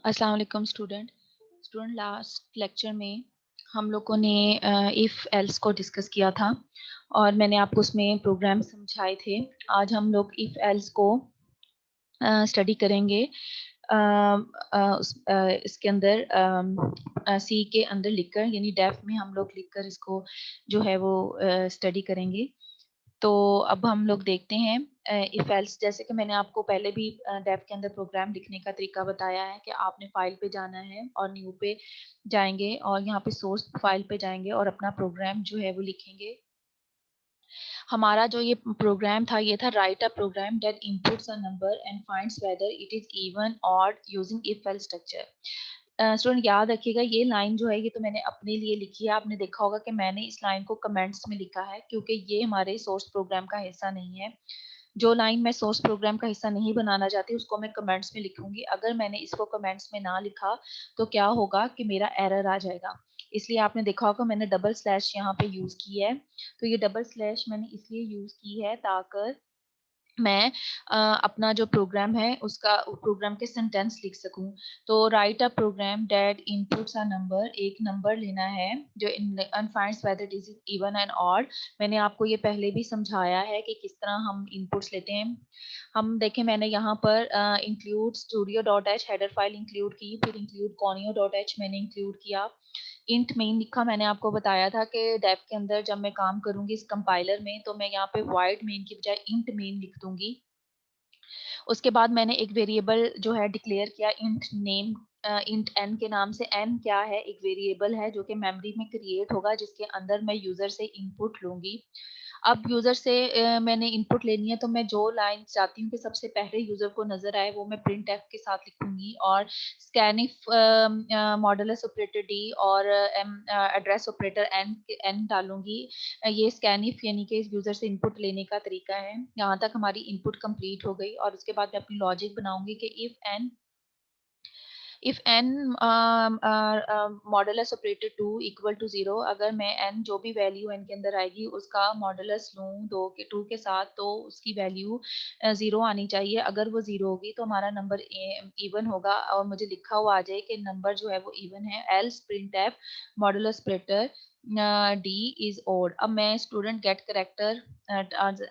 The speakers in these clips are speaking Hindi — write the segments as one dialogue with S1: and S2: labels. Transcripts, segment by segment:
S1: अस्सलाम वालेकुम स्टूडेंट लास्ट लेक्चर में हम लोगों ने इफ़ एल्स को डिस्कस किया था और मैंने आपको उसमें प्रोग्राम समझाए थे। आज हम लोग इफ़ एल्स को स्टडी करेंगे। इसके अंदर सी के अंदर लिखकर यानी डेफ में हम लोग लिखकर इसको जो है वो स्टडी करेंगे। तो अब हम लोग देखते हैं इफ एल्स, जैसे कि मैंने आपको पहले भी डेफ के अंदर प्रोग्राम लिखने का तरीका बताया है कि आपने फाइल पे जाना है और न्यू पे जाएंगे और यहाँ पे सोर्स फाइल पे जाएंगे और अपना प्रोग्राम जो है वो लिखेंगे। हमारा जो ये प्रोग्राम था ये था write a program that inputs a number and finds whether it is even odd using if else structure. Student याद रखिएगा, ये लाइन जो है ये तो मैंने अपने लिए लिखी है। आपने देखा होगा कि मैंने इस लाइन को कमेंट्स में लिखा है क्योंकि ये हमारे सोर्स प्रोग्राम का हिस्सा नहीं है। जो लाइन मैं सोर्स प्रोग्राम का हिस्सा नहीं बनाना चाहती उसको मैं कमेंट्स में लिखूंगी। अगर मैंने इसको कमेंट्स में ना लिखा तो क्या होगा कि मेरा एरर आ जाएगा। इसलिए आपने देखा होगा मैंने डबल स्लैश यहाँ पे यूज की है। तो ये डबल स्लैश मैंने इसलिए यूज की है ताकि मैं अपना जो प्रोग्राम है उसका प्रोग्राम के सेंटेंस लिख सकूं। तो write a program that inputs a number, एक नंबर लेना है जो and finds whether it is even and odd. मैंने आपको ये पहले भी समझाया है कि किस तरह हम इनपुट्स लेते हैं। हम देखें, मैंने यहाँ पर include studio dot H header file include की, फिर इंक्लूड कॉनियो डॉट एच मैंने इंक्लूड किया। इंट मेन लिखा, मैंने आपको बताया था कि डेफ के अंदर जब मैं काम करूंगी इस कंपाइलर में तो मैं यहाँ पे वाइड मेन की बजाय इंट मेन लिख दूंगी। उसके बाद मैंने एक वेरिएबल जो है डिक्लेयर किया इंट नेम, इंट एन के नाम से। एन क्या है? एक वेरिएबल है जो कि मेमोरी में क्रिएट होगा जिसके अंदर मैं यूजर से इनपुट लूंगी। अब यूजर से मैंने इनपुट लेनी है तो मैं जो लाइन चाहती हूँ कि सबसे पहले यूजर को नजर आए वो मैं प्रिंट एफ के साथ लिखूंगी। और स्कैनिफ मॉडुलस ऑपरेटर डी और एड्रेस ऑपरेटर एन एन डालूंगी। ये स्कैनिफ यानी कि यूजर से इनपुट लेने का तरीका है। यहाँ तक हमारी इनपुट कंप्लीट हो गई और उसके बाद मैं अपनी लॉजिक बनाऊंगी कि if n modulus operator 2 equal to 0, अगर मैं एन जो भी वैल्यू एन के अंदर आएगी उसका मॉडुलस लूँ 2 के साथ तो उसकी वैल्यू 0 आनी चाहिए। अगर वो 0 होगी तो हमारा नंबर इवन होगा और मुझे लिखा हुआ आ जाए कि नंबर जो है वो इवन है। Else printf modulus operator d is odd. अब मैं स्टूडेंट गेट करेक्टर,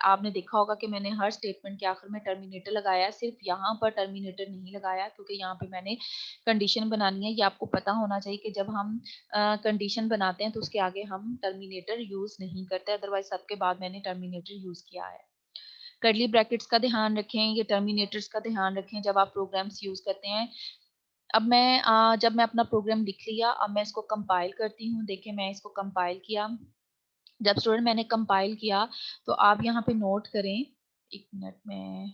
S1: आपने देखा होगा कि मैंने हर स्टेटमेंट के आखिर में टर्मिनेटर लगाया, सिर्फ यहाँ पर टर्मिनेटर नहीं लगाया क्योंकि यहाँ पे मैंने कंडीशन बनानी है। ये आपको पता होना चाहिए कि जब हम कंडीशन बनाते हैं तो उसके आगे हम टर्मिनेटर यूज नहीं करते, अदरवाइज सबके बाद मैंने टर्मिनेटर यूज किया है। कर्ली ब्रैकेट्स का ध्यान रखें, ये टर्मिनेटर्स का ध्यान रखें जब आप प्रोग्राम्स यूज करते हैं। अब मैं जब मैं अपना प्रोग्राम लिख लिया, अब मैं इसको कंपाइल करती हूँ। देखिए मैं इसको कंपाइल किया। जब स्टूडेंट मैंने कंपाइल किया तो आप यहाँ पे नोट करें, एक मिनट में,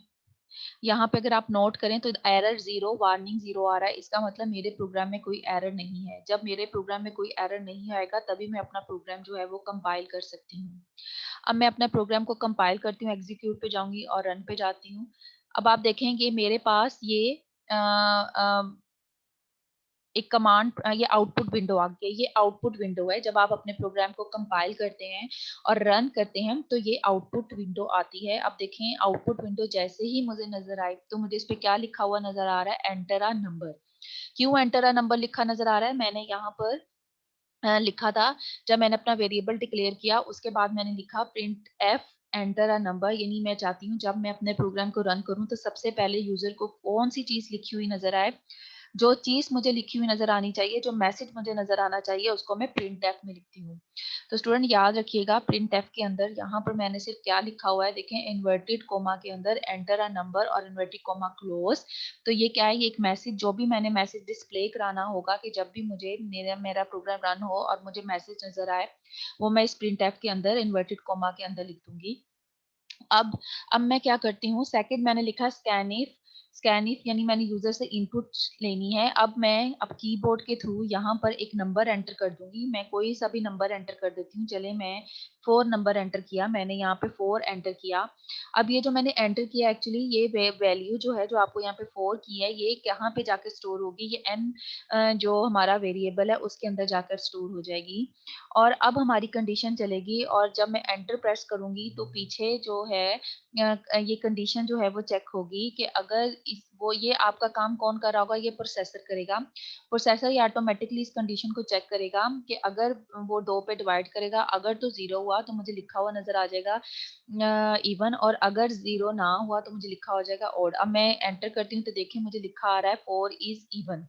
S1: यहाँ पे अगर आप नोट करें तो एरर 0 वार्निंग 0 आ रहा है। इसका मतलब मेरे प्रोग्राम में कोई एरर नहीं है। जब मेरे प्रोग्राम में कोई एरर नहीं आएगा तभी मैं अपना प्रोग्राम जो है वो कंपाइल कर सकती हूँ। अब मैं अपने प्रोग्राम को कंपाइल करती हूँ, एग्जीक्यूट पे जाऊंगी और रन पे जाती हूँ। अब आप देखेंगे मेरे पास ये एक कमांड, ये आउटपुट विंडो आ गई है। ये आउटपुट विंडो है। जब आप अपने प्रोग्राम को कंपाइल करते हैं और रन करते हैं तो ये आउटपुट विंडो आती है। अब देखें आउटपुट विंडो जैसे ही मुझे नजर आई तो मुझे इस पे क्या लिखा हुआ नजर आ रहा है? Enter a number. क्यों एंटर अ नंबर लिखा नजर आ रहा है? मैंने यहाँ पर लिखा था, जब मैंने अपना वेरिएबल डिक्लेयर किया उसके बाद मैंने लिखा print F enter a number. यानी मैं चाहती हूँ जब मैं अपने प्रोग्राम को रन करूँ तो सबसे पहले यूजर को कौन सी चीज लिखी हुई नजर आए। जो चीज मुझे लिखी हुई नजर आनी चाहिए, जो मैसेज मुझे नजर आना चाहिए, उसको मैं प्रिंट एफ में लिखती हूँ। तो स्टूडेंट याद रखिएगा, प्रिंट एफ के अंदर यहाँ पर मैंने सिर्फ क्या लिखा हुआ है, देखें इन्वर्टेड कोमा के अंदर एंटर अ नंबर और इन्वर्टेड कोमा क्लोज। तो ये क्या है? ये एक मैसेज, जो भी मैंने मैसेज डिस्प्ले कराना होगा कि जब भी मुझे मेरा प्रोग्राम रन हो और मुझे मैसेज नजर आए वो मैं इस प्रिंट एफ के अंदर इन्वर्टेड कोमा के अंदर लिख दूंगी। अब मैं क्या करती हूँ, सेकंड मैंने लिखा स्कैनिफ। स्कैनिफ यानी मैंने यूजर से इनपुट लेनी है। अब कीबोर्ड के थ्रू यहाँ पर एक नंबर एंटर कर दूंगी। मैं कोई सा भी नंबर एंटर कर देती हूँ। चले मैं 4 नंबर एंटर किया, मैंने यहाँ पे 4 एंटर किया। अब ये जो मैंने एंटर किया एक्चुअली ये वैल्यू जो है जो आपको यहाँ पे 4 की है ये कहाँ पे जाकर स्टोर होगी? ये एन जो हमारा वेरिएबल है उसके अंदर जाकर स्टोर हो जाएगी। और अब हमारी कंडीशन चलेगी और जब मैं एंटर प्रेस करूंगी तो पीछे जो है ये कंडीशन जो है वो चेक होगी कि अगर इस वो ये आपका काम कौन कर रहा होगा, ये प्रोसेसर करेगा। प्रोसेसर ये ऑटोमेटिकली इस कंडीशन को चेक करेगा कि अगर वो 2 पे डिवाइड करेगा, अगर तो 0 हुआ तो मुझे लिखा हुआ नज़र आ जाएगा इवन, और अगर 0 ना हुआ तो मुझे लिखा हो जाएगा ऑड। अब मैं एंटर करती हूँ तो देखिए मुझे लिखा आ रहा है 4 इज़ इवन।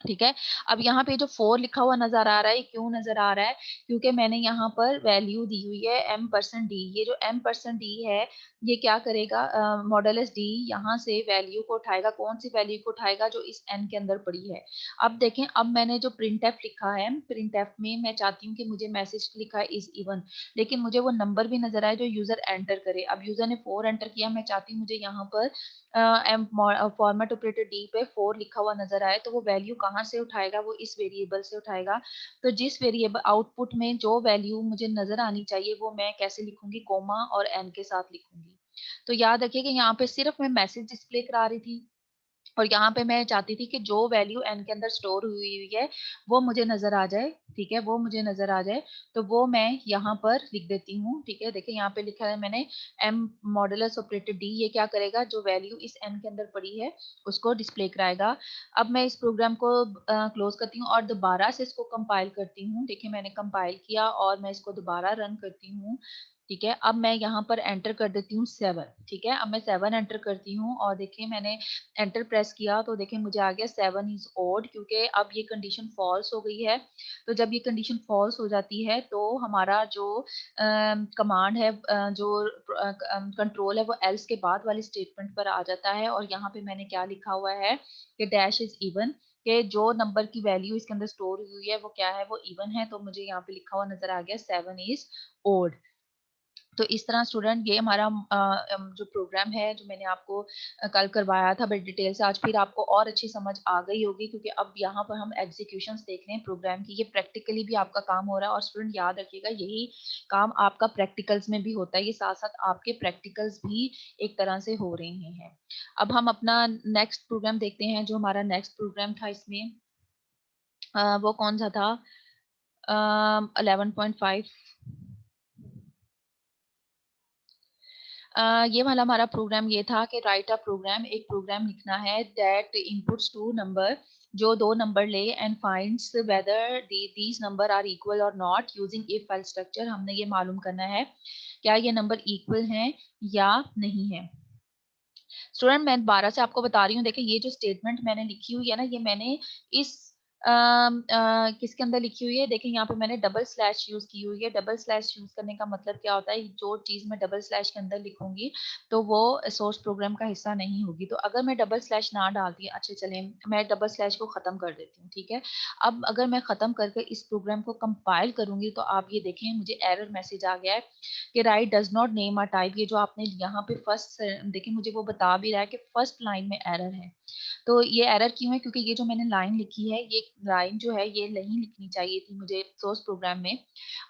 S1: ठीक है। अब यहाँ पे जो 4 लिखा हुआ नज़र आ रहा है, क्यों नज़र आ रहा है? क्योंकि मैंने यहाँ पर वैल्यू दी हुई है m%d। ये जो m%d है, ये क्या करेगा, मॉडुलस d यहाँ से वैल्यू को उठाएगा। कौन सी वैल्यू को उठाएगा? जो इस n के अंदर पड़ी है। अब देखें, अब मैंने जो प्रिंटफ लिखा है, प्रिंटफ में मैं चाहती हूँ कि मुझे मैसेज लिखा है इज इवन, लेकिन मुझे वो नंबर भी नज़र आए जो यूज़र एंटर करे। अब यूज़र ने 4 एंटर किया, मैं चाहती हूँ मुझे यहाँ पर फॉर्मेट ऑपरेटर डी पे 4 लिखा हुआ नजर आए, तो वो वैल्यू कहाँ से उठाएगा? वो इस वेरिएबल से उठाएगा। तो जिस वेरिएबल आउटपुट में जो वैल्यू मुझे नजर आनी चाहिए, वो मैं कैसे लिखूंगी? कोमा और एन के साथ लिखूंगी। तो याद रखिए कि यहाँ पे सिर्फ मैं मैसेज डिस्प्ले करा रही थी, और यहाँ पे मैं चाहती थी कि जो वैल्यू एन के अंदर स्टोर हुई हुई है वो मुझे नजर आ जाए। ठीक है, वो मुझे नजर आ जाए, तो वो मैं यहाँ पर लिख देती हूँ। ठीक है, देखिए यहाँ पे लिखा है मैंने एम मॉडुलस ऑपरेटर डी, ये क्या करेगा? जो वैल्यू इस एन के अंदर पड़ी है उसको डिस्प्ले कराएगा। अब मैं इस प्रोग्राम को क्लोज करती हूँ और दोबारा से इसको कंपाइल करती हूँ। देखिए मैंने कंपाइल किया और मैं इसको दोबारा रन करती हूँ। ठीक है, अब मैं यहाँ पर एंटर कर देती हूँ 7। ठीक है, अब मैं 7 एंटर करती हूँ और देखिए मैंने एंटर प्रेस किया तो देखिए मुझे आ गया 7 इज ओड, क्योंकि अब ये कंडीशन फॉल्स हो गई है। तो जब ये कंडीशन फॉल्स हो जाती है तो हमारा जो कमांड है, जो कंट्रोल है, वो एल्स के बाद वाली स्टेटमेंट पर आ जाता है। और यहाँ पे मैंने क्या लिखा हुआ है कि डैश इज इवन, कि जो नंबर की वैल्यू इसके अंदर स्टोर हुई है वो क्या है? वो इवन है। तो मुझे यहाँ पे लिखा हुआ नजर आ गया 7 इज ओड। तो इस तरह स्टूडेंट ये हमारा जो प्रोग्राम है जो मैंने आपको कल करवाया था बड़ी डिटेल से, आज फिर आपको और अच्छी समझ आ गई होगी, क्योंकि अब यहाँ पर हम एग्जीक्यूशंस देख रहे हैं प्रोग्राम की। ये प्रैक्टिकली भी आपका काम हो रहा है, और स्टूडेंट याद रखिएगा यही काम आपका प्रैक्टिकल्स में भी होता है। ये साथ साथ आपके प्रैक्टिकल्स भी एक तरह से हो रहे हैं। अब हम अपना नेक्स्ट प्रोग्राम देखते हैं। जो हमारा नेक्स्ट प्रोग्राम था इसमें वो कौन सा था? 11.5। ये वाला हमारा प्रोग्राम ये था कि राइट अ प्रोग्राम, एक प्रोग्राम लिखना है दैट इनपुट्स टू नंबर, जो दो नंबर ले and finds whether these number are equal और not using if else structure. हमने ये मालूम करना है क्या ये नंबर इक्वल हैं या नहीं है। स्टूडेंट मैं दोबारा से आपको बता रही हूँ, देखिए ये जो स्टेटमेंट मैंने लिखी हुई है ना, ये मैंने इस किसके अंदर लिखी हुई है? देखिए यहाँ पे मैंने डबल स्लैश यूज की हुई है। डबल स्लैश यूज करने का मतलब क्या होता है? जो चीज मैं डबल स्लैश के अंदर लिखूंगी तो वो सोर्स प्रोग्राम का हिस्सा नहीं होगी। तो अगर मैं डबल स्लैश ना डालती, अच्छा चले मैं डबल स्लैश को खत्म कर देती हूँ। ठीक है, अब अगर मैं खत्म करके इस प्रोग्राम को कंपाइल करूंगी तो आप ये देखें मुझे एरर मैसेज आ गया है कि right does not name a type. ये जो आपने यहाँ पे फर्स्ट देखिए मुझे वो बता भी रहा है कि फर्स्ट लाइन में एरर है। तो ये एरर क्यों है? क्योंकि ये जो मैंने लाइन लिखी है, ये लाइन जो है ये नहीं लिखनी चाहिए थी मुझे सोर्स प्रोग्राम में।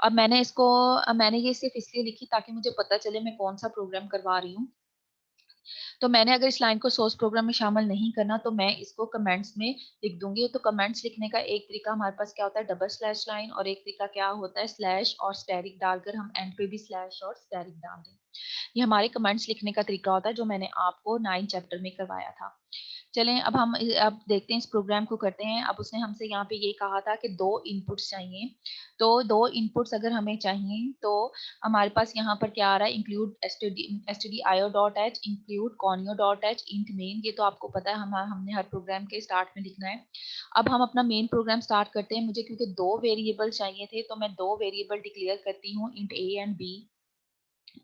S1: अब मैंने इसको मैंने ये सिर्फ इसलिए लिखी ताकि मुझे पता चले मैं कौन सा प्रोग्राम करवा रही हूँ। तो मैंने अगर इस लाइन को सोर्स प्रोग्राम में शामिल नहीं करना तो मैं इसको कमेंट्स में लिख दूंगी। तो कमेंट्स लिखने का एक तरीका हमारे पास क्या होता है? डबल स्लैश लाइन, और एक तरीका क्या होता है? स्लैश और स्टैरिक डालकर हम एंड पे भी स्लैश और स्टैरिक डाल दें। ये हमारे कमेंट्स लिखने का तरीका होता है जो मैंने आपको 9 चैप्टर में करवाया था। चलें अब हम अब देखते हैं इस प्रोग्राम को करते हैं। अब उसने हमसे यहाँ पे ये कहा था कि 2 इनपुट्स चाहिए। तो 2 इनपुट्स अगर हमें चाहिए तो हमारे पास यहाँ पर क्या आ रहा है? Include stdio.h, include conio.h, int main. ये तो आपको पता है, हमने हर प्रोग्राम के स्टार्ट में लिखना है। अब हम अपना मेन प्रोग्राम स्टार्ट करते हैं। मुझे क्योंकि 2 वेरिएबल चाहिए थे तो मैं 2 वेरिएबल डिक्लेयर करती हूँ, इंट a एंड b।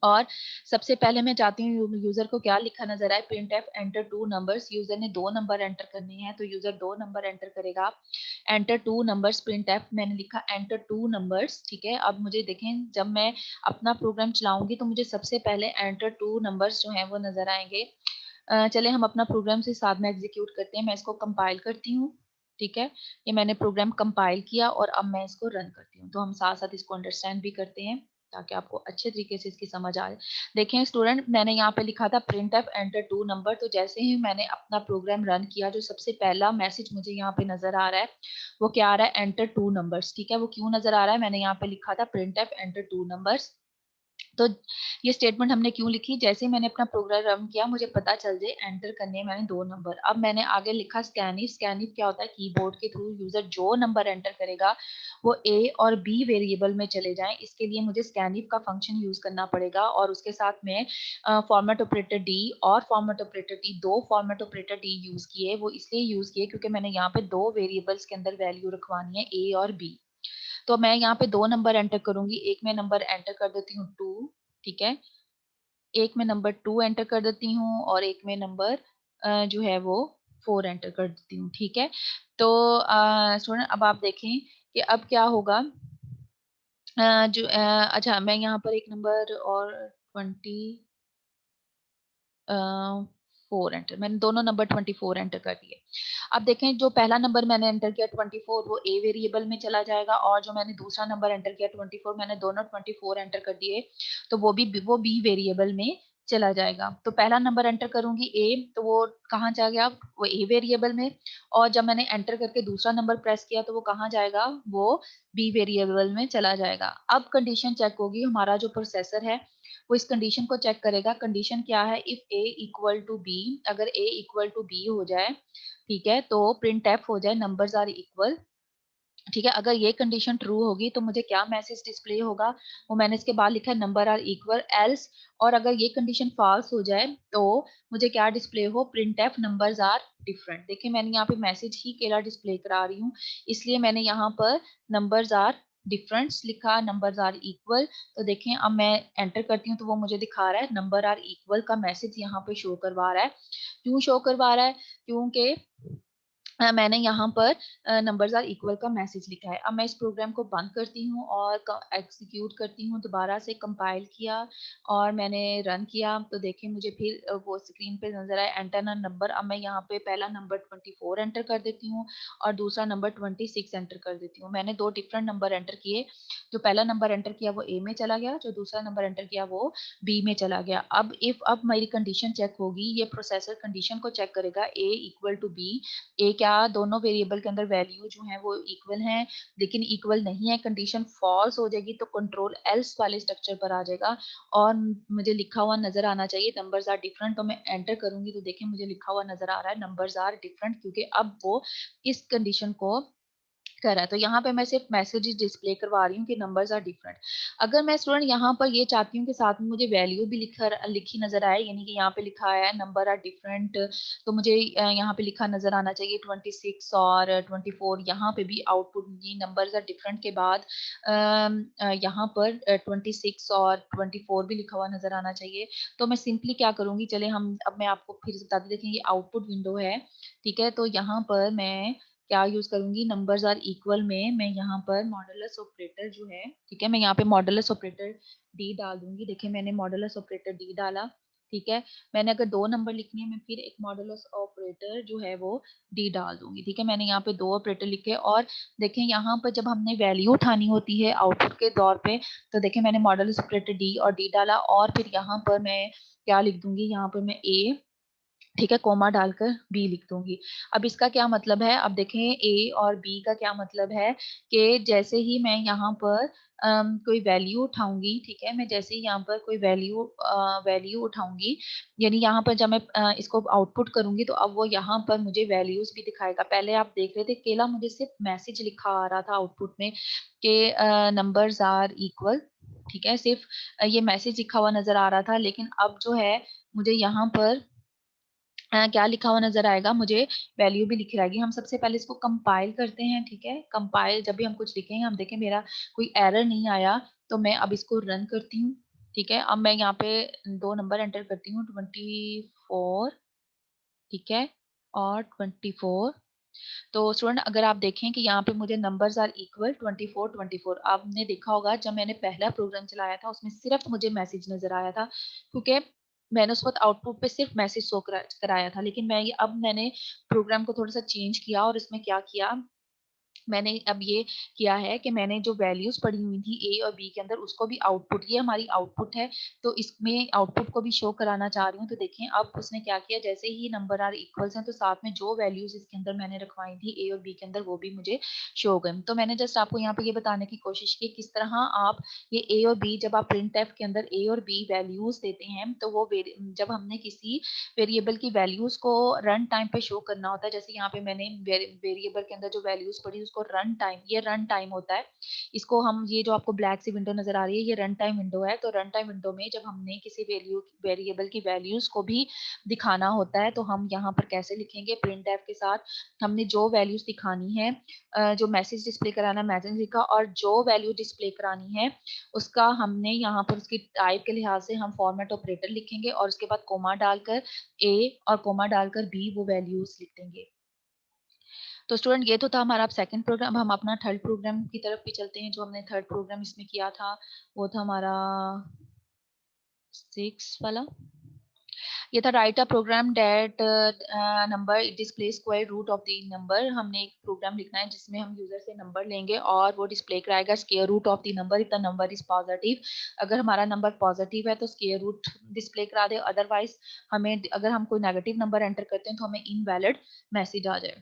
S1: और सबसे पहले मैं चाहती हूँ यूजर को क्या लिखा नजर आए? Print F enter 2 numbers. User ने 2 नंबर एंटर करने हैं तो यूजर 2 नंबर एंटर करेगा। एंटर 2 नंबर्स, प्रिंट एफ मैंने लिखा एंटर 2 नंबर्स। ठीक है, अब मुझे देखें जब मैं अपना प्रोग्राम चलाऊंगी तो मुझे सबसे पहले एंटर 2 नंबर्स जो हैं वो नजर आएंगे। चले हम अपना प्रोग्राम से साथ में एग्जीक्यूट करते हैं। मैं इसको कंपाइल करती हूँ। ठीक है, ये मैंने प्रोग्राम कंपाइल किया और अब मैं इसको रन करती हूँ। तो हम साथ साथ इसको अंडरस्टैंड भी करते हैं ताकि आपको अच्छे तरीके से इसकी समझ आ जाए। देखें स्टूडेंट, मैंने यहाँ पे लिखा था प्रिंट एफ एंटर 2 नंबर। तो जैसे ही मैंने अपना प्रोग्राम रन किया, जो सबसे पहला मैसेज मुझे यहाँ पे नजर आ रहा है वो क्या आ रहा है? Enter 2 numbers. ठीक है, वो क्यों नजर आ रहा है? मैंने यहाँ पे लिखा था प्रिंट एफ एंटर 2 नंबर्स। तो ये स्टेटमेंट हमने क्यों लिखी, जैसे ही मैंने अपना प्रोग्राम रन किया मुझे पता चल जाए एंटर करने हैं मैंने 2 नंबर। अब मैंने आगे लिखा स्कैनिफ। स्कैनिफ क्या होता है, कीबोर्ड के थ्रू यूजर जो नंबर एंटर करेगा वो ए और बी वेरिएबल में चले जाएं। इसके लिए मुझे स्कैनिफ का फंक्शन यूज करना पड़ेगा और उसके साथ में फॉर्मेट ऑपरेटर डी और फॉर्मेट ऑपरेटर टी, दो फॉर्मेट ऑपरेटर डी यूज किए। वो इसलिए यूज किए क्योंकि मैंने यहाँ पे दो वेरिएबल्स के अंदर वैल्यू रखवानी है, ए और बी। तो मैं यहाँ पे दो नंबर एंटर करूंगी। एक में नंबर एंटर कर देती हूँ 2, ठीक है। एक में नंबर 2 एंटर कर देती हूँ और एक में नंबर जो है वो 4 एंटर कर देती हूँ, ठीक है। तो स्टूडेंट अब आप देखें कि अब क्या होगा। अच्छा, मैं यहाँ पर एक नंबर और 24 एंटर, मैंने दोनों नंबर 24 एंटर कर दिए। अब देखें जो पहला नंबर मैंने एंटर किया 24 वो ए वेरिएबल में चला जाएगा और जो मैंने दूसरा नंबर एंटर किया 24 मैंने दोनों 24 एंटर कर दिए तो वो बी वेरिएबल में चला जाएगा। तो पहला नंबर एंटर करूंगी ए तो वो कहाँ जा गया, वो ए वेरिएबल में। और जब मैंने एंटर करके दूसरा नंबर प्रेस किया तो वो कहाँ जाएगा, वो बी वेरिएबल में चला जाएगा। अब कंडीशन चेक होगी, हमारा जो प्रोसेसर है वो इस कंडीशन को चेक करेगा। कंडीशन क्या है, if a equal to b, अगर ए इक्वल टू बी हो जाए, ठीक है, तो प्रिंट एफ हो जाए नंबर्स आर इक्वल, ठीक है। अगर ये कंडीशन ट्रू होगी तो मुझे क्या मैसेज डिस्प्ले होगा, वो मैंने इसके बाद लिखा है नंबर आर इक्वल एल्स। और अगर ये कंडीशन फॉल्स हो जाए तो मुझे क्या डिस्प्ले हो, printf numbers are different. देखिए मैंने यहाँ पे मैसेज ही अकेला डिस्प्ले करा रही हूँ, इसलिए मैंने यहाँ पर नंबर्स आर डिफरेंस लिखा, नंबर्स आर इक्वल। तो देखें अब मैं एंटर करती हूँ तो वो मुझे दिखा रहा है नंबर आर इक्वल का मैसेज यहाँ पे शो करवा रहा है। क्यों शो करवा रहा है, क्योंकि मैंने यहाँ पर नंबर्स आर इक्वल का मैसेज लिखा है। अब मैं इस प्रोग्राम को बंद करती हूँ और एग्जीक्यूट करती हूँ, दोबारा से कंपाइल किया और मैंने रन किया तो देखिए मुझे फिर वो स्क्रीन पे नजर आया एंटर अ नंबर। अब मैं यहाँ पे पहला नंबर 24 एंटर कर देती हूँ और दूसरा नंबर 26 एंटर कर देती हूँ। मैंने दो डिफरेंट नंबर एंटर किए, जो पहला नंबर एंटर किया वो ए में चला गया, जो दूसरा नंबर एंटर किया वो बी में चला गया। अब मेरी कंडीशन चेक होगी, ये प्रोसेसर कंडीशन को चेक करेगा ए इक्वल टू बी। ए क्या, दोनों वेरिएबल के अंदर वैल्यू जो है वो इक्वल हैं, लेकिन इक्वल नहीं है, कंडीशन फॉल्स हो जाएगी तो कंट्रोल एल्स वाले स्ट्रक्चर पर आ जाएगा और मुझे लिखा हुआ नजर आना चाहिए नंबर्स आर डिफरेंट। तो मैं एंटर करूंगी तो देखिए मुझे लिखा हुआ नजर आ रहा है नंबर्स आर डिफरेंट, क्योंकि अब वो इस कंडीशन को करा। तो यहाँ पे मैं सिर्फ मैसेजेस डिस्प्ले करवा रही हूँ कि नंबर्स आर डिफरेंट। अगर मैं स्टूडेंट यहाँ पर ये चाहती हूँ कि साथ में मुझे वैल्यू भी लिखी नजर आए, यानी कि यहाँ पे लिखा है नंबर आर डिफरेंट, तो मुझे यहाँ पे लिखा नजर आना चाहिए 26 और 24। यहाँ पे भी आउटपुट ये नंबर्स आर डिफरेंट के बाद यहाँ पर 26 और 24 भी लिखा हुआ नजर आना चाहिए। तो मैं सिंपली क्या करूंगी, चले हम अब मैं आपको फिर से बता देती हूँ, ये आउटपुट विंडो है, ठीक है। तो यहाँ पर मैं क्या यूज करूंगी, नंबर्स आर इक्वल में मैं यहाँ पर मॉडुलस ऑपरेटर जो है, ठीक है, मैं यहाँ पे मॉडुलस ऑपरेटर डी डाल दूंगी। देखिए मैंने मॉडुलस ऑपरेटर डी डाला, ठीक है। मैंने अगर दो नंबर लिखने हैं मैं फिर एक मॉडुलस ऑपरेटर जो है वो डी डाल दूंगी, ठीक है। मैंने यहाँ पे दो ऑपरेटर लिखे और देखें यहाँ पर जब हमने वैल्यू उठानी होती है आउटपुट के तौर पे तो देखें मैंने मॉडुलस ऑपरेटर डी और डी डाला और फिर यहाँ पर मैं क्या लिख दूंगी, यहाँ पर मैं ए, ठीक है, कोमा डालकर बी लिख दूंगी। अब इसका क्या मतलब है, अब देखें ए और बी का क्या मतलब है कि जैसे ही मैं यहाँ पर कोई वैल्यू उठाऊंगी, ठीक है, मैं जैसे ही यहाँ पर कोई वैल्यू उठाऊंगी, यानी यहाँ पर जब मैं इसको आउटपुट करूंगी तो अब वो यहाँ पर मुझे वैल्यूज भी दिखाएगा। पहले आप देख रहे थे केवल मुझे सिर्फ मैसेज लिखा आ रहा था आउटपुट में कि नंबर्स आर इक्वल, ठीक है, सिर्फ ये मैसेज लिखा हुआ नजर आ रहा था। लेकिन अब जो है मुझे यहाँ पर क्या लिखा हुआ नजर आएगा, मुझे वैल्यू भी लिखी रहेगी। हम सबसे पहले इसको कंपाइल करते हैं, ठीक है। कंपाइल जब भी हम कुछ लिखेंगे हम देखें मेरा कोई एरर नहीं आया तो मैं अब इसको रन करती हूँ, ठीक है। अब मैं यहाँ पे दो नंबर एंटर करती हूँ 24, ठीक है, और 24। तो स्टूडेंट अगर आप देखें कि यहाँ पे मुझे नंबर्स आर इक्वल 24 आपने देखा होगा जब मैंने पहला प्रोग्राम चलाया था उसमें सिर्फ मुझे मैसेज नजर आया था, क्योंकि मैंने उस वक्त आउटपुट पे सिर्फ मैसेज शो कराया था। लेकिन मैं ये अब मैंने प्रोग्राम को थोड़ा सा चेंज किया और इसमें क्या किया, मैंने अब ये किया है कि मैंने जो वैल्यूज पड़ी हुई थी ए और बी के अंदर उसको भी आउटपुट, ये हमारी आउटपुट है, तो इसमें आउटपुट को भी शो कराना चाह रही हूँ। तो देखें अब उसने क्या किया, जैसे ही नंबर आर इक्वल्स हैं तो साथ में जो वैल्यूज इसके अंदर मैंने रखवाई थी ए और बी के अंदर वो भी मुझे शो हो गई। तो मैंने जस्ट आपको यहाँ पे ये बताने की कोशिश की किस तरह आप ये ए और बी, जब आप प्रिंट एफ के अंदर ए और बी वैल्यूज देते हैं तो वो जब हमने किसी वेरिएबल की वैल्यूज को रन टाइम पे शो करना होता है, जैसे यहाँ पे मैंने वेरिएबल के अंदर जो वैल्यूज पढ़ी उसको रन टाइम, ये रन टाइम होता है, इसको हम, ये जो आपको ब्लैक सी विंडो नजर आ रही है ये रन टाइम विंडो है। तो रन टाइम विंडो में जब हमने किसी वेरिएबल की वैल्यूज को भी दिखाना होता है तो हम यहाँ पर कैसे लिखेंगे, प्रिंट एफ के साथ हमने जो वैल्यूज दिखानी है, जो मैसेज डिस्प्ले कराना मैसेज लिखा, और जो वैल्यू डिस्प्ले करानी है उसका हमने यहाँ पर उसकी टाइप के लिहाज से हम फॉर्मेट ऑपरेटर लिखेंगे और उसके बाद कोमा डालकर ए और कोमा डालकर बी वो वैल्यूज लिख देंगे। तो स्टूडेंट ये तो था हमारा सेकंड प्रोग्राम। हम अपना थर्ड प्रोग्राम की तरफ भी चलते हैं। जो हमने थर्ड प्रोग्राम इसमें किया था वो था हमारा 6 वाला, ये था write a program that number display square root of the number. हमने एक प्रोग्राम लिखना है जिसमें हम यूजर से नंबर लेंगे और वो डिस्प्ले कराएगा square root of the number if the number is positive. अगर हमारा नंबर पॉजिटिव है तो स्क्वायर रूट डिस्प्ले करा दे, अदरवाइज हमें, अगर हम कोई नेगेटिव नंबर एंटर करते हैं तो हमें इनवैलिड मैसेज आ जाए।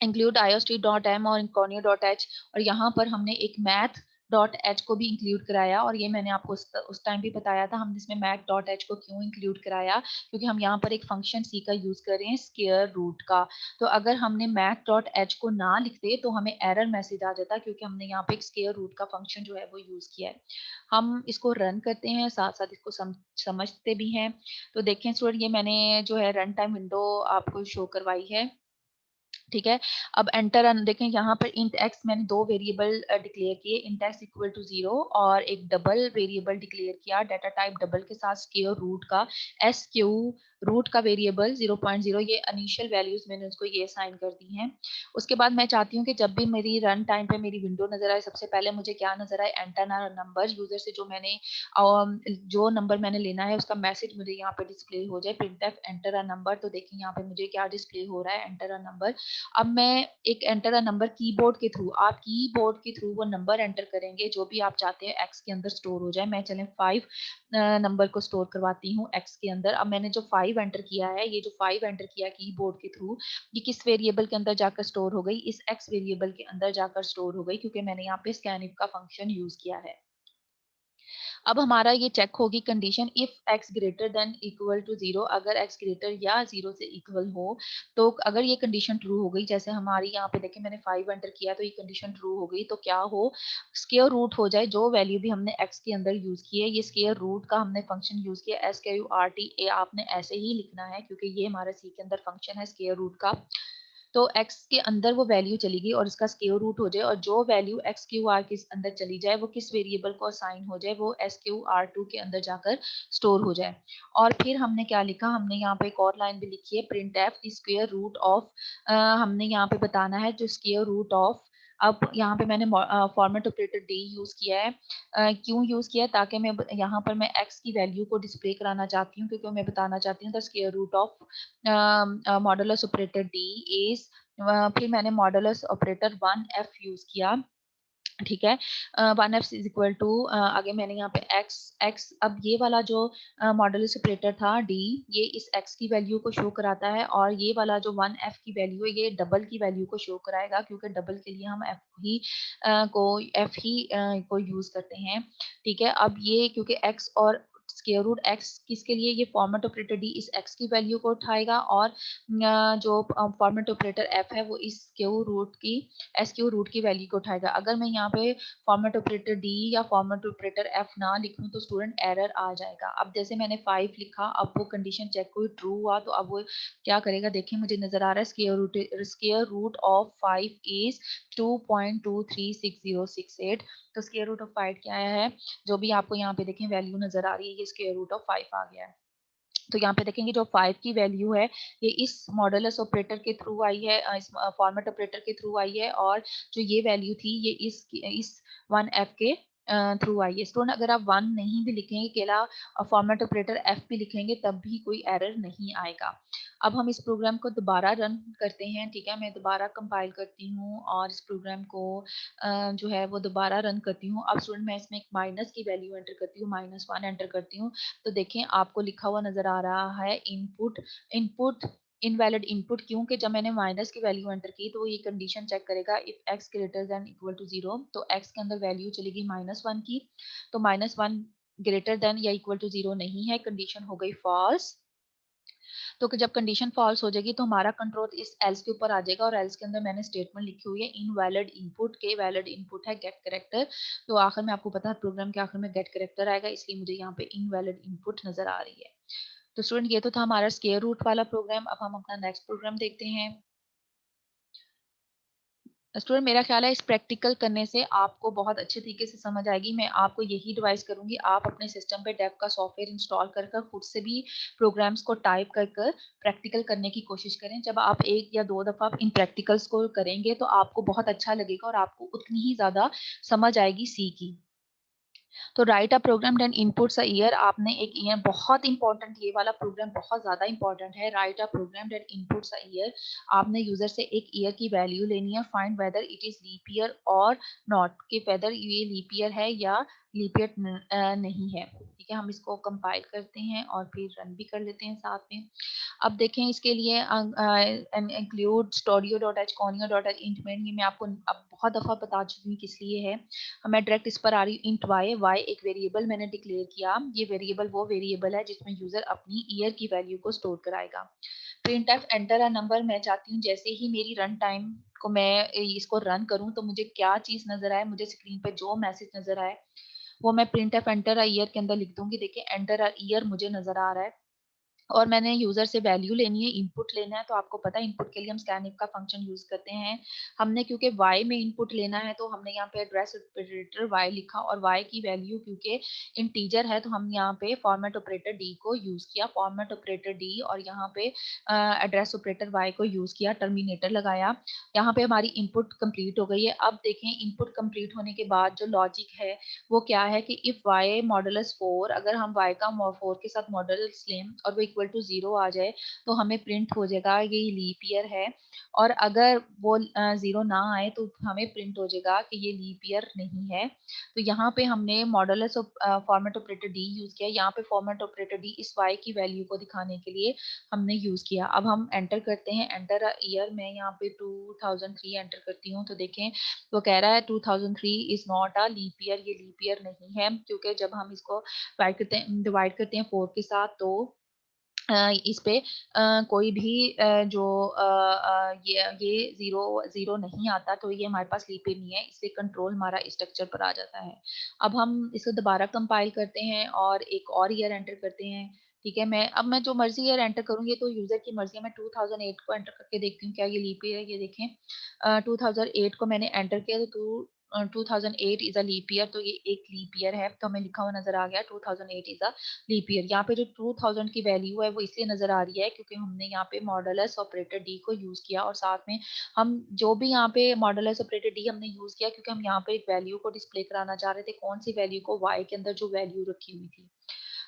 S1: इंक्लूड iostreet.m और inconio.h, और यहाँ पर हमने एक मैथ डॉट एच को भी इंक्लूड कराया, और ये मैंने आपको उस टाइम भी बताया था हमने इसमें मैथ डॉट एच को क्यों इंक्लूड कराया, क्योंकि हम यहाँ पर एक फंक्शन सी का यूज कर रहे हैं स्क्वायर रूट का। तो अगर हमने मैथ डॉट एच को ना लिखते तो हमें एरर मैसेज आ जाता, क्योंकि हमने यहाँ पे एक स्क्वायर रूट का फंक्शन जो है वो यूज किया है। हम इसको रन करते हैं, साथ साथ इसको समझते भी हैं। तो देखें स्टूडेंट, ये मैंने जो है रन टाइम विंडो आपको शो करवाई है, ठीक है। अब एंटर देखें, यहाँ पर इंट एक्स मैंने दो वेरिएबल डिक्लेयर किए, इंट एक्स इक्वल टू 0 और एक डबल वेरिएबल डिक्लेयर किया डाटा टाइप डबल के साथ स्क्वायर रूट का, एस क्यू रूट का वेरिएबल 0.0, ये इनिशियल वैल्यूज मैंने उसको ये असाइन कर दी हैं। उसके बाद मैं चाहती हूँ कि जब भी मेरी रन टाइम पे मेरी विंडो नजर आए, सबसे पहले मुझे क्या नजर आए, एंटर नंबर, यूजर से जो मैंने जो नंबर मैंने लेना है उसका मैसेज मुझे यहाँ पे डिस्प्ले हो जाए, print F enter a number. तो देखिए यहाँ पे मुझे क्या डिस्प्ले हो रहा है, एंटर अ नंबर। अब मैं एक एंटर अ नंबर कीबोर्ड के थ्रू, आप कीबोर्ड के थ्रू वो नंबर एंटर करेंगे जो भी आप चाहते हैं एक्स के अंदर स्टोर हो जाए। मैं चलें 5 नंबर को स्टोर करवाती हूँ एक्स के अंदर। अब मैंने जो 5 एंटर किया है, ये जो 5 एंटर किया कीबोर्ड के थ्रू, ये किस वेरिएबल के अंदर जाकर स्टोर हो गई, इस एक्स वेरिएबल के अंदर जाकर स्टोर हो गई, क्योंकि मैंने यहाँ पे स्कैनिफ का फंक्शन यूज किया है। अब हमारा ये चेक होगी condition, if x greater than equal to 0, अगर एक्स ग्रेटर या 0 से इक्वल हो, तो अगर ये कंडीशन ट्रू हो गई, जैसे हमारी यहाँ पे देखिए मैंने 5 एंटर किया तो ये कंडीशन ट्रू हो गई, तो क्या हो, स्क्वायर रूट हो जाए, जो वैल्यू भी हमने एक्स के अंदर यूज की है, ये स्क्वायर रूट का हमने फंक्शन यूज किया SQRT, आपने ऐसे ही लिखना है क्योंकि ये हमारा सी के अंदर फंक्शन है स्क्वायर रूट का। तो x के अंदर वो वैल्यू चली गई और इसका स्क्वायर रूट हो जाए, और जो वैल्यू एक्स क्यू आर के अंदर चली जाए वो किस वेरिएबल को असाइन हो जाए, वो SQR2 के अंदर जाकर स्टोर हो जाए। और फिर हमने क्या लिखा, हमने यहाँ पे एक और लाइन भी लिखी है, printf square root of, हमने यहाँ पे बताना है जो स्क्वायर रूट ऑफ। अब यहाँ पे मैंने फॉर्मेट ऑपरेटर डी यूज किया है, क्यों यूज किया है, ताकि मैं यहाँ पर मैं एक्स की वैल्यू को डिस्प्ले कराना चाहती हूँ, क्योंकि मैं बताना चाहती हूँ the square root of modulus operator d is, फिर मैंने मॉडुलस ऑपरेटर 1f यूज किया, ठीक है। 1f इज इक्वल टू, आगे मैंने यहाँ पे x x, अब ये वाला जो मॉडुलस ऑपरेटर था d, ये इस x की वैल्यू को शो कराता है, और ये वाला जो 1f की वैल्यू है ये डबल की वैल्यू को शो कराएगा, क्योंकि डबल के लिए हम f ही को यूज करते हैं, ठीक है। अब ये क्योंकि x और स्क्वायर रूट x किसके लिए, ये फॉर्मेट ऑपरेटर d इस x की वैल्यू को उठाएगा, और जो फॉर्मेट ऑपरेटर f है वो इस SQ रूट की वैल्यू को उठाएगा। अगर मैं यहाँ पे फॉर्मेट ऑपरेटर डी या फॉर्मेट ऑपरेटर एफ ना लिखूं तो स्टूडेंट एरर आ जाएगा। अब जैसे मैंने 5 लिखा, अब वो कंडीशन चेक हुई ट्रू हुआ, तो अब वो क्या करेगा, देखिए मुझे नजर आ रहा है स्क्वायर रूट ऑफ 5 इज 2.236068। तो स्क्वायर रूट ऑफ 5 क्या है, जो भी आपको यहाँ पे देखें वैल्यू नजर आ रही है, ये स्क्वायर रूट ऑफ 5 आ गया है। तो यहाँ पे देखेंगे जो 5 की वैल्यू है ये इस मॉडुलस ऑपरेटर के थ्रू आई है, इस फॉर्मेट ऑपरेटर के थ्रू आई है, और जो ये वैल्यू थी ये इस 1f के थ्रू आई है। स्टूडेंट अगर आप 1 नहीं भी लिखेंगे, केवल फॉर्मेट ऑपरेटर एफ भी लिखेंगे तब भी कोई एरर नहीं आएगा। अब हम इस प्रोग्राम को दोबारा रन करते हैं, ठीक है। मैं दोबारा कंपाइल करती हूँ और इस प्रोग्राम को जो है वो दोबारा रन करती हूँ। अब स्टूडेंट मैं इसमें एक माइनस की वैल्यू एंटर करती हूँ, -1 एंटर करती हूँ, तो देखें आपको लिखा हुआ नजर आ रहा है इनपुट इनपुट इनवैलिड इनपुट। क्योंकि जब मैंने माइनस की वैल्यू एंटर की तो ये कंडीशन चेक करेगा if x greater than equal to 0, तो एक्स के अंदर वैल्यू चलेगी -1 की, तो -1 ग्रेटर देन या इक्वल टू 0 नहीं है, कंडीशन हो गई फॉल्स। तो जब कंडीशन फॉल्स हो जाएगी तो हमारा कंट्रोल इस एल्स के ऊपर आ जाएगा, और एल्स के अंदर मैंने स्टेटमेंट लिखी हुई है इनवैलिड इनपुट के वैलिड इनपुट है गेट करेक्टर। तो आखिर में आपको पता है प्रोग्राम के आखिर में गेट करेक्टर आएगा, इसलिए मुझे यहाँ पे इनवैलिड इनपुट नजर आ रही है। तो स्टूडेंट ये तो था हमारा स्क्वायर रूट वाला प्रोग्राम। अब हम अपना नेक्स्ट प्रोग्राम देखते हैं। स्टूडेंट मेरा ख्याल है इस प्रैक्टिकल करने से आपको बहुत अच्छे तरीके से समझ आएगी। मैं आपको यही एडवाइस करूंगी, आप अपने सिस्टम पे डेव का सॉफ्टवेयर इंस्टॉल कर कर खुद से भी प्रोग्राम्स को टाइप कर कर प्रैक्टिकल करने की कोशिश करें। जब आप 1 या 2 दफ़ा इन प्रैक्टिकल्स को करेंगे तो आपको बहुत अच्छा लगेगा और आपको उतनी ही ज़्यादा समझ आएगी सी की। तो write a program then inputs a year, आपने एक ईयर बहुत इंपॉर्टेंट, ये वाला प्रोग्राम बहुत ज्यादा इंपॉर्टेंट है। Write a program then inputs a year, आपने यूजर से एक ईयर की वैल्यू लेनी है, find whether it is leap year और नॉट, कि वेदर ये लीप ईयर है या लीप ईयर नहीं है, ठीक है। हम इसको कंपाइल करते हैं और फिर रन भी कर लेते हैं साथ में। अब देखें इसके लिए include studio dot H conio dot H int, ये मैं आपको अब बहुत दफा बता चुकी हूँ किस लिए है। मैं डायरेक्ट इस पर आ रही हूँ। इंट वाई एक वेरिएबल मैंने डिक्लेयर किया, ये वेरिएबल वो वेरिएबल है जिसमें यूजर अपनी ईयर की वैल्यू को स्टोर कराएगा। Print F enter a number, मैं चाहती हूँ जैसे ही मेरी रन टाइम को मैं इसको रन करूँ तो मुझे क्या चीज नजर आए, मुझे स्क्रीन पे जो मैसेज नजर आए वो मैं print F enter a year के अंदर लिख दूंगी। देखिए एंटर अ ईयर मुझे नजर आ रहा है, और मैंने यूजर से वैल्यू लेनी है, इनपुट लेना है। तो आपको पता है इनपुट के लिए हम स्कैनिफ का फंक्शन यूज करते हैं। हमने क्योंकि y में इनपुट लेना है तो हमने यहाँ पे एड्रेस ऑपरेटर y लिखा, और y की वैल्यू क्योंकि इंटीजर है तो हम यहाँ पे फॉर्मेट ऑपरेटर d को यूज किया, फॉर्मेट ऑपरेटर d, और यहाँ पे एड्रेस ऑपरेटर y को यूज किया, टर्मिनेटर लगाया। यहाँ पे हमारी इनपुट कंप्लीट हो गई है। अब देखें इनपुट कंप्लीट होने के बाद जो लॉजिक है वो क्या है कि इफ y मॉडुलस 4, अगर हम y का 4 के साथ मॉडुलस लें और वो इक्वल टू 0 आ जाए तो हमें प्रिंट हो जाएगा ये लीप ईयर है, और अगर वो 0 ना आए तो हमें प्रिंट हो जाएगा कि ये लीप ईयर नहीं है। तो यहाँ पे हमने modulus format operator D use किया। यहाँ पे फॉर्मेट ऑपरेटर डी इस y की वैल्यू को दिखाने के लिए हमने यूज किया। अब हम एंटर करते हैं, एंटर ईयर में यहाँ पे 2003 एंटर करती हूँ, तो देखें वो कह रहा है 2003 is not a leap year, ये लीप ईयर नहीं है, क्योंकि जब हम इसको डिवाइड करते हैं 4 के साथ तो इस पे कोई भी जो ये जीरो जीरो नहीं आता, तो ये हमारे पास लीप ईयर नहीं है, इसलिए कंट्रोल हमारा स्ट्रक्चर पर आ जाता है। अब हम इसको दोबारा कंपाइल करते हैं और एक और ईयर एंटर करते हैं, ठीक है। मैं जो मर्जी ईयर एंटर करूंगी तो यूजर की मर्जी है। मैं 2008 को एंटर करके देखती हूँ क्या ये लीप ईयर है, ये देखें 2008 को मैंने एंटर किया तो 2008 इज अ लीप ईयर, तो ये एक लीप ईयर है, तो हमें लिखा हुआ नजर आ गया 2008 इज अ लीप ईयर। यहाँ पे जो 2000 की वैल्यू है वो इसलिए नजर आ रही है क्योंकि हमने यहाँ पे मॉडुलस ऑपरेटर डी को यूज किया, और साथ में हम जो भी यहाँ पे मॉडुलस ऑपरेटर डी हमने यूज किया क्योंकि हम यहाँ पे एक वैल्यू को डिस्प्ले कराना चाह रहे थे, कौन सी वैल्यू को, वाई के अंदर जो वैल्यू रखी हुई थी।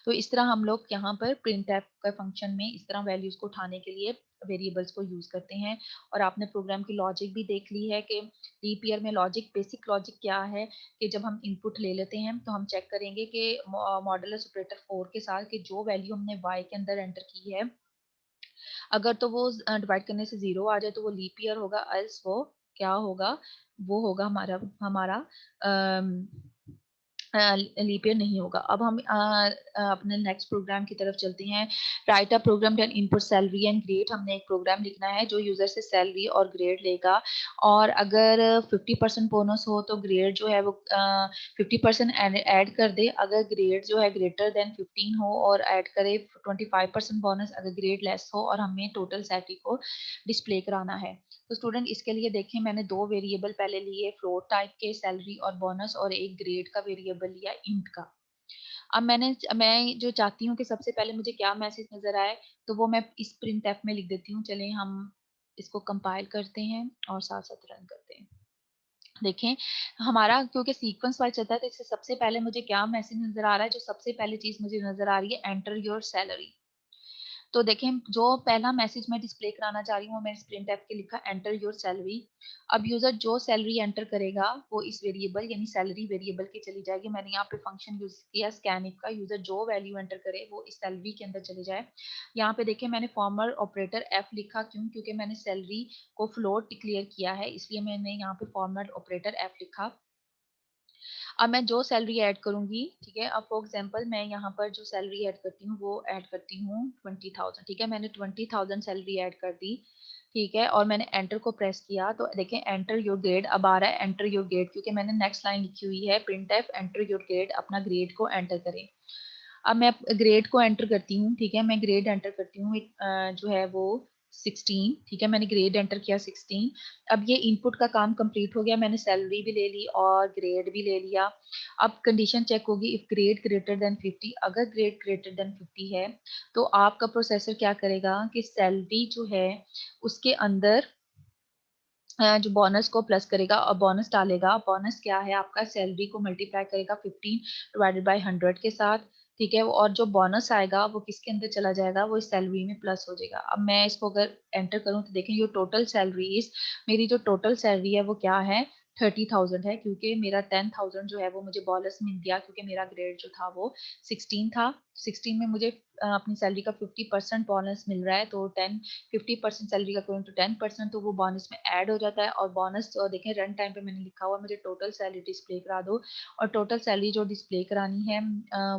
S1: तो इस तरह हम लोग यहाँ पर प्रिंट एफ का फंक्शन में इस तरह वैल्यूज को उठाने के लिए वेरिएबल्स को यूज करते हैं। और आपने प्रोग्राम की लॉजिक भी देख ली है कि लीप ईयर में लॉजिक, बेसिक लॉजिक क्या है कि जब हम इनपुट ले लेते हैं तो हम चेक करेंगे कि मॉडुलस ऑपरेटर 4 के साथ कि जो वैल्यू हमने y के अंदर एंटर की है अगर तो वो डिवाइड करने से 0 आ जाए तो वो लीप ईयर होगा, एल्स वो क्या होगा, वो होगा हमारा हमारा लीप ईयर नहीं होगा। अब हम अपने नेक्स्ट प्रोग्राम की तरफ चलते हैं। Write a program then input salary and grade, हमने एक प्रोग्राम लिखना है जो यूजर से सैलरी और ग्रेड लेगा, और अगर 50% बोनस हो तो ग्रेड जो है वो 50% ऐड कर दे, अगर ग्रेड जो है ग्रेटर देन 15 हो और ऐड करे 25% बोनस, अगर ग्रेड लेस हो, और हमें टोटल सैलरी को डिस्प्ले कराना है। तो स्टूडेंट इसके लिए देखें मैंने दो वेरिएबल पहले लिए फ्लोट टाइप के, सैलरी और बोनस, और एक ग्रेड का वेरिएबल लिया इंट का। अब मैं जो चाहती हूँ कि सबसे पहले मुझे क्या मैसेज नजर आए तो वो मैं इस प्रिंट एफ में लिख देती हूँ। चलें हम इसको कंपाइल करते हैं और साथ साथ रन करते हैं। देखें हमारा क्योंकि सीक्वेंस वाइज चलता है, तो इससे सबसे पहले मुझे क्या मैसेज नजर आ रहा है, जो सबसे पहली चीज मुझे नजर आ रही है, एंटर योर सैलरी। तो देखें जो पहला मैसेज मैं डिस्प्ले कराना चाह रही हूँ, मैंने प्रिंट एफ के लिखा एंटर योर सैलरी। अब यूजर जो सैलरी एंटर करेगा वो इस वेरिएबल यानी सैलरी वेरिएबल की चली जाएगी। मैंने यहाँ पे फंक्शन यूज किया स्कैनइफ का, यूजर जो वैल्यू एंटर करे वो इस सैलरी के अंदर चले जाए। यहाँ पे देखिए मैंने फॉर्मर ऑपरेटर एफ लिखा, क्यों? क्योंकि मैंने सैलरी को फ्लोट डिक्लेयर किया है, इसलिए मैंने यहाँ पे फॉर्मर ऑपरेटर एफ लिखा। अब मैं जो सैलरी ऐड करूंगी, ठीक है, अब फॉर एग्जांपल मैं यहाँ पर जो सैलरी ऐड करती हूँ वो ऐड करती हूँ 20,000, ठीक है, मैंने 20,000 सैलरी ऐड कर दी, ठीक है, और मैंने एंटर को प्रेस किया तो देखें एंटर योर ग्रेड अब आ रहा है, एंटर योर ग्रेड, क्योंकि मैंने नेक्स्ट लाइन लिखी हुई है print F enter your grade, अपना ग्रेड को एंटर करें। अब मैं ग्रेड को एंटर करती हूँ, ठीक है, मैं ग्रेड एंटर करती हूँ, जो है वो 16, ठीक है, मैंने ग्रेड एंटर किया 16। अब ये इनपुट का काम कंप्लीट हो गया, मैंने सैलरी भी ले ली और ग्रेड भी ले लिया। अब कंडीशन चेक होगी इफ ग्रेड ग्रेटर देन 50, अगर ग्रेड ग्रेटर देन 50 है तो आपका प्रोसेसर क्या करेगा कि सैलरी जो है उसके अंदर जो बोनस को प्लस करेगा और बोनस डालेगा। बोनस क्या है आपका, सैलरी को मल्टीप्लाई करेगा 15 डिवाइडेड बाय 100 के साथ, ठीक है, और जो बोनस आएगा वो किसके अंदर चला जाएगा, वो इस सैलरी में प्लस हो जाएगा। अब मैं इसको अगर एंटर करूं तो देखें ये टोटल सैलरी इज, मेरी जो टोटल सैलरी है वो क्या है, 30,000 है, क्योंकि मेरा 10,000 जो है वो मुझे बोनस मिल गया, क्योंकि मेरा ग्रेड जो था वो 16 था। 16 में मुझे अपनी सैलरी का 50% बोनस मिल रहा है, तो 50% सैलरी का करूँ तो 10%, तो वो बोनस में ऐड हो जाता है। और बोनस देखें रन टाइम पे मैंने लिखा हुआ मुझे टोटल सैलरी डिस्प्ले करा दो, और टोटल सैलरी जो डिस्प्ले करानी है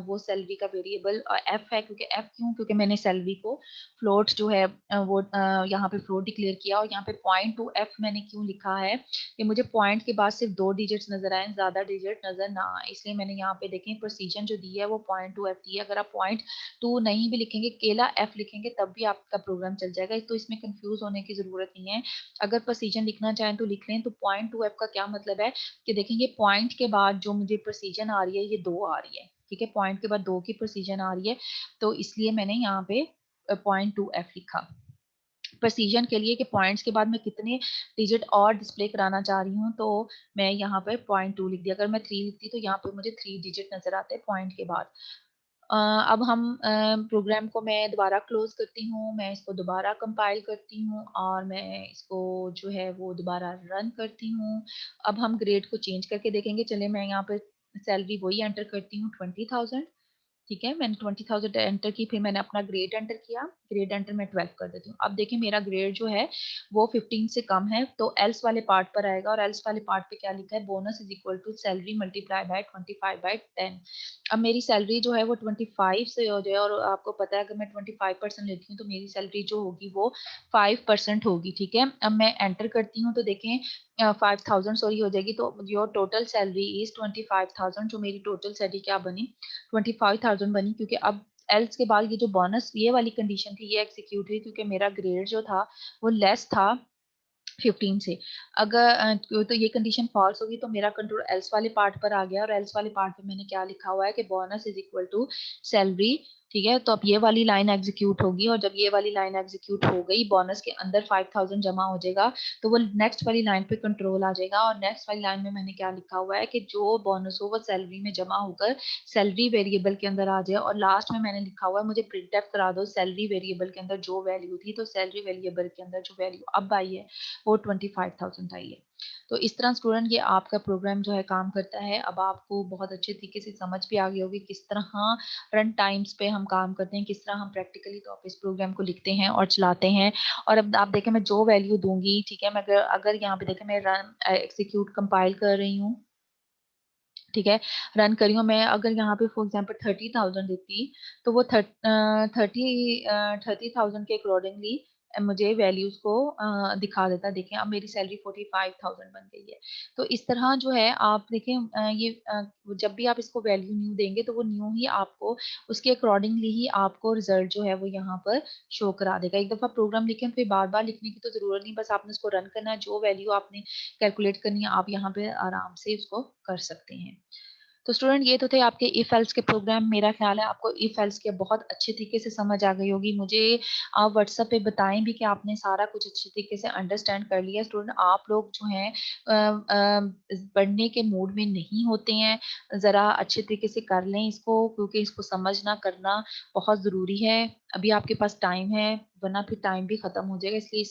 S1: वो सैलरी का वेरिएबल एफ है, क्योंकि एफ क्यों, क्योंकि मैंने सैलरी को फ्लोट जो है वो यहाँ पे फ्लोट डिक्लेयर किया। और यहाँ पे पॉइंट टू एफ मैंने क्यों लिखा है कि मुझे पॉइंट के बाद सिर्फ 2 डिजिट्स नजर आए, ज्यादा डिजिट नजर ना आए, इसलिए मैंने यहाँ पे देखें प्रोसीजन जो दी है वो पॉइंट टू एफ दी है। अगर आप पॉइंट टू नहीं भी लिखेंगे, केला एफ लिखेंगे, तब भी आपका प्रोग्राम चल जाएगा, तो इसमें कंफ्यूज होने की जरूरत नहीं है। अगर प्रोसीजन लिखना चाहें तो लिख लें। तो पॉइंट टू एफ का क्या मतलब है कि देखेंगे पॉइंट के बाद जो मुझे प्रोसीजन आ रही है ये 2 आ रही है, ठीक है, पॉइंट के बाद 2 की प्रोसीजन आ रही है, तो इसलिए मैंने यहाँ पे पॉइंट टू एफ लिखा प्रेसिजन के लिए कि पॉइंट्स के बाद मैं कितने डिजिट और डिस्प्ले कराना चाह रही हूँ। तो मैं यहाँ पर पॉइंट टू लिख दिया, अगर मैं 3 लिखती तो यहाँ पे मुझे 3 डिजिट नजर आते हैं पॉइंट के बाद। अब हम प्रोग्राम को मैं दोबारा क्लोज करती हूँ, मैं इसको दोबारा कंपाइल करती हूँ और मैं इसको जो है वो दोबारा रन करती हूँ। अब हम ग्रेड को चेंज करके देखेंगे। चले मैं यहाँ पे सैलरी वही एंटर करती हूँ 20,000, ठीक है, मैंने 20,000 एंटर की, फिर मैंने अपना ग्रेड एंटर किया, ग्रेड एंटर मैं 12 कर देती हूँ। अब देखिए मेरा ग्रेड जो है वो 15 से कम है, तो एल्स वाले पार्ट पर आएगा, और एल्स वाले पार्ट पे क्या लिखा है, bonus is equal to salary multiply by 25/10। अब मेरी सैलरी जो है वो 25 से हो जाए, और आपको पता है अगर मैं 25% लेती हूँ तो मेरी सैलरी जो होगी वो 5% होगी, ठीक है। अब मैं एंटर करती हूँ तो देखें 5,000 सॉरी हो जाएगी, तो योर टोटल सैलरी इज 25,000, जो मेरी टोटल सैलरी क्या बनी, 25,000 बनी, क्योंकि अब एल्स के बाद ये जो बोनस ये वाली कंडीशन थी ये एग्जीक्यूट हुई, क्योंकि मेरा ग्रेड जो था वो लेस था 15 से। अगर तो ये कंडीशन फॉल्स होगी तो मेरा कंट्रोल एल्स वाले पार्ट पर आ गया, और एल्स वाले पार्ट पे मैंने क्या लिखा हुआ है कि bonus is equal to salary, ठीक है। तो अब ये वाली लाइन एग्जीक्यूट होगी, और जब ये वाली लाइन एग्जीक्यूट हो गई बोनस के अंदर 5,000 जमा हो जाएगा, तो वो नेक्स्ट वाली लाइन पे कंट्रोल आ जाएगा। और नेक्स्ट वाली लाइन में मैंने क्या लिखा हुआ है कि जो बोनस हो वो सैलरी में जमा होकर सैलरी वेरिएबल के अंदर आ जाए। और लास्ट में मैंने लिखा हुआ है मुझे प्रिंट एफ करा दो सैलरी वेरिएबल के अंदर जो वैल्यू थी, तो सैलरी वेरिएबल के अंदर जो वैल्यू अब आई है वो 25,000 आई है। तो इस तरह स्टूडेंट ये आपका प्रोग्राम जो है काम करता है। अब आपको बहुत अच्छे तरीके से समझ भी आ गई होगी किस तरह रन टाइम्स पे हम काम करते हैं, किस तरह हम प्रैक्टिकली तौर पे इस प्रोग्राम को लिखते हैं और चलाते हैं। और अब आप देखें मैं जो वैल्यू दूंगी, ठीक है, मैं अगर अगर यहाँ पे देखें मैं रन एग्जीक्यूट कंपाइल कर रही हूँ, ठीक है, रन करी हूँ मैं, अगर यहाँ पे फॉर एग्जांपल 30,000 देती तो वो 30,000 के अकॉर्डिंगली मुझे वैल्यूज को दिखा देता। देखें अब मेरी सैलरी 45,000 बन गई है। तो इस तरह जो है आप देखें जब भी आप इसको वैल्यू न्यू देंगे तो वो न्यू ही आपको उसके अकॉर्डिंगली ही आपको रिजल्ट जो है वो यहाँ पर शो करा देगा। एक दफा प्रोग्राम लिखें फिर बार बार लिखने की तो जरूरत नहीं, बस आपने उसको रन करना है, जो वैल्यू आपने कैलकुलेट करनी है आप यहाँ पे आराम से उसको कर सकते हैं। तो स्टूडेंट ये तो थे आपके इफ एल्स के प्रोग्राम। मेरा ख्याल है आपको इफ एल्स के बहुत अच्छे तरीके से समझ आ गई होगी। मुझे आप व्हाट्सएप पे बताएं भी कि आपने सारा कुछ अच्छे तरीके से अंडरस्टैंड कर लिया। स्टूडेंट आप लोग जो हैं पढ़ने के मूड में नहीं होते हैं, ज़रा अच्छे तरीके से कर लें इसको, क्योंकि इसको समझना करना बहुत ज़रूरी है। अभी आपके पास टाइम है, वरना फिर टाइम भी खत्म हो जाएगा, इसलिए